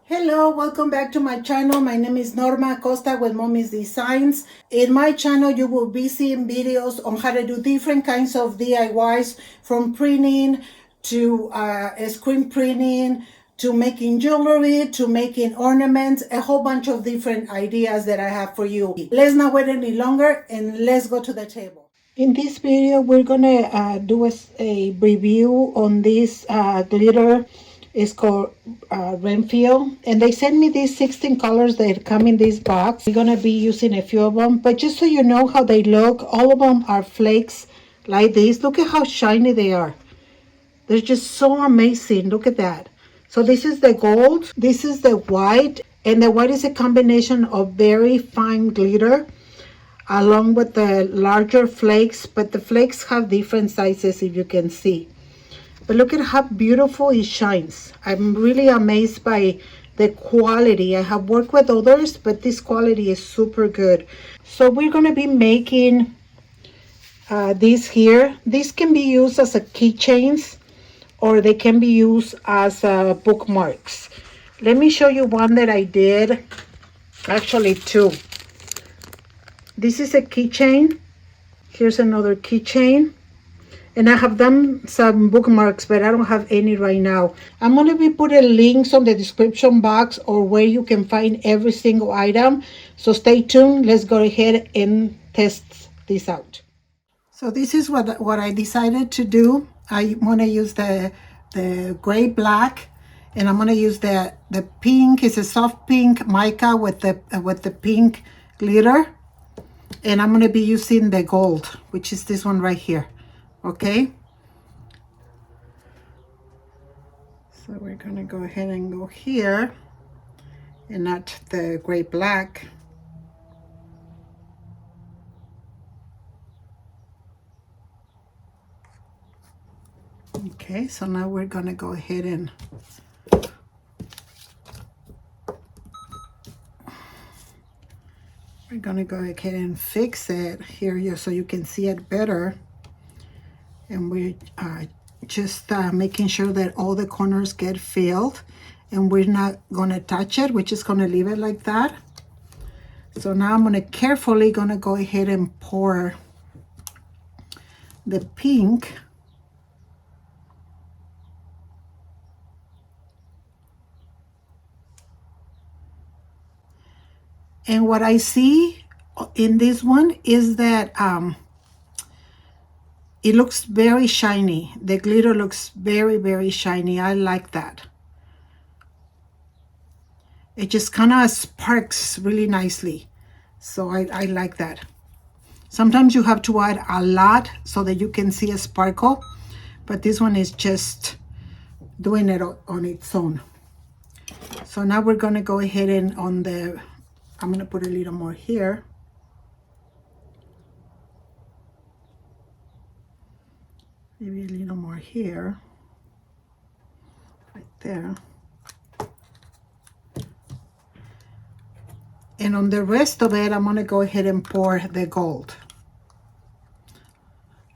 Hello, welcome back to my channel. My name is Norma Costa with Mommy's Designs. In my channel, you will be seeing videos on how to do different kinds of DIYs, from printing to screen printing, to making jewelry, to making ornaments, a whole bunch of different ideas that I have for you. Let's not wait any longer and let's go to the table. In this video, we're gonna do a review on this glitter. It's called Renfio, and they sent me these 16 colors that come in this box. We're gonna be using a few of them, but just so you know how they look, all of them are flakes like this. Look at how shiny they are. They're just so amazing. Look at that. So this is the gold, this is the white, and the white is a combination of very fine glitter along with the larger flakes, but the flakes have different sizes, if you can see. But look at how beautiful it shines. I'm really amazed by the quality. I have worked with others, but this quality is super good. So we're going to be making these here. These can be used as a keychains, or they can be used as bookmarks. Let me show you one that I did. Actually, two. This is a keychain. Here's another keychain. And I have done some bookmarks, but I don't have any right now. I'm going to be putting links on the description box or where you can find every single item. So stay tuned. Let's go ahead and test this out. So this is what I decided to do. I want to use the gray black, and I'm going to use the pink. It's a soft pink mica with the pink glitter. And I'm going to be using the gold, which is this one right here. Okay, so we're gonna go ahead and go here and not the gray black. Okay, so now we're gonna go ahead and fix it here so you can see it better. And we're just making sure that all the corners get filled, and we're not gonna touch it. We're just gonna leave it like that. So now I'm gonna carefully go ahead and pour the pink and what I see in this one is that it looks very shiny. The glitter looks very, very shiny. I like that. It just kind of sparks really nicely. So I like that. Sometimes you have to add a lot so that you can see a sparkle, but this one is just doing it on its own. So now we're gonna go ahead and I'm gonna put a little more here. Maybe a little more here, right there. And on the rest of it, I'm gonna go ahead and pour the gold.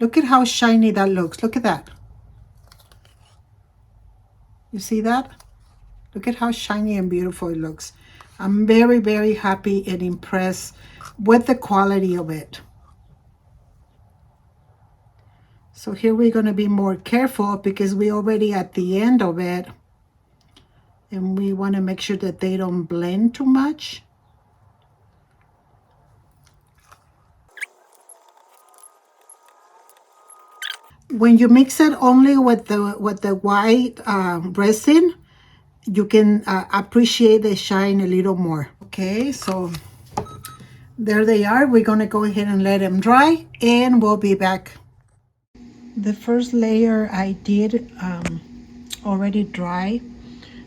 Look at how shiny that looks. Look at that. You see that? Look at how shiny and beautiful it looks. I'm very, very happy and impressed with the quality of it. So here we're going to be more careful because we're already at the end of it. And we want to make sure that they don't blend too much. When you mix it only with the white resin, you can appreciate the shine a little more. Okay, so there they are. We're going to go ahead and let them dry, and we'll be back. The first layer I did already dry.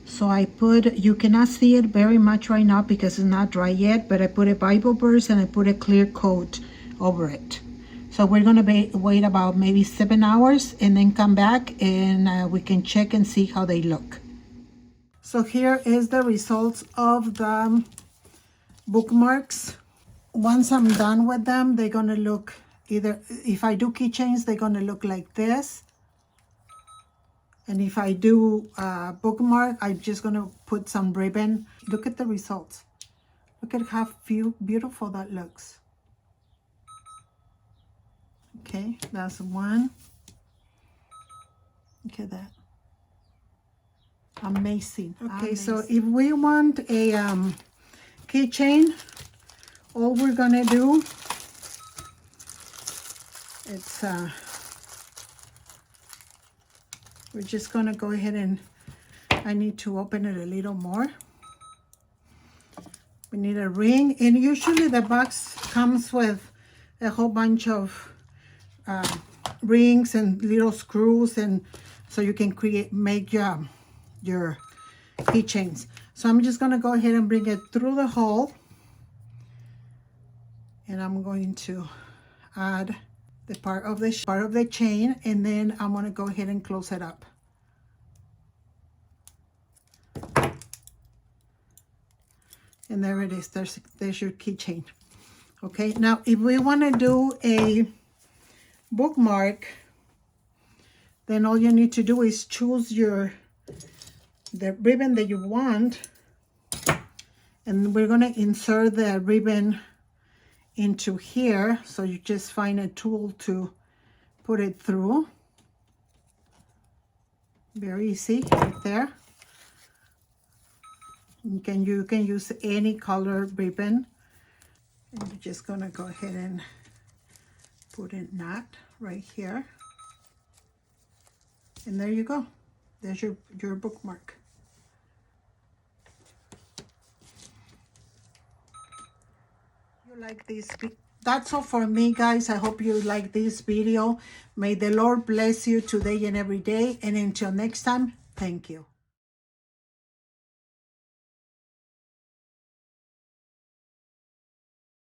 So I you cannot see it very much right now because it's not dry yet, but I put a Bible verse and I put a clear coat over it. So we're going to wait about maybe 7 hours and then come back and we can check and see how they look. So here is the results of the bookmarks. Once I'm done with them, they're going to look if I do keychains, they're going to look like this. And if I do bookmark, I'm just gonna put some ribbon. Look at the results. Look at how beautiful that looks. Okay, that's one. Look at that. Amazing. Okay, so if we want a keychain, all we're gonna do, it's we're just gonna go ahead and I need to open it a little more. We need a ring, and usually the box comes with a whole bunch of rings and little screws, and so you can make your keychains. So I'm just gonna go ahead and bring it through the hole, and I'm going to add the part of the chain, and then I'm gonna go ahead and close it up. And there it is. There's your keychain. Okay, now if we want to do a bookmark, then all you need to do is choose the ribbon that you want, and we're going to insert the ribbon into here. So you just find a tool to put it through. Very easy, right there. You can use any color ribbon. And we're just gonna go ahead and put a knot right here. And there you go. There's your bookmark. You like this? That's all for me, guys. I hope you like this video. May the Lord bless you today and every day. And until next time, thank you.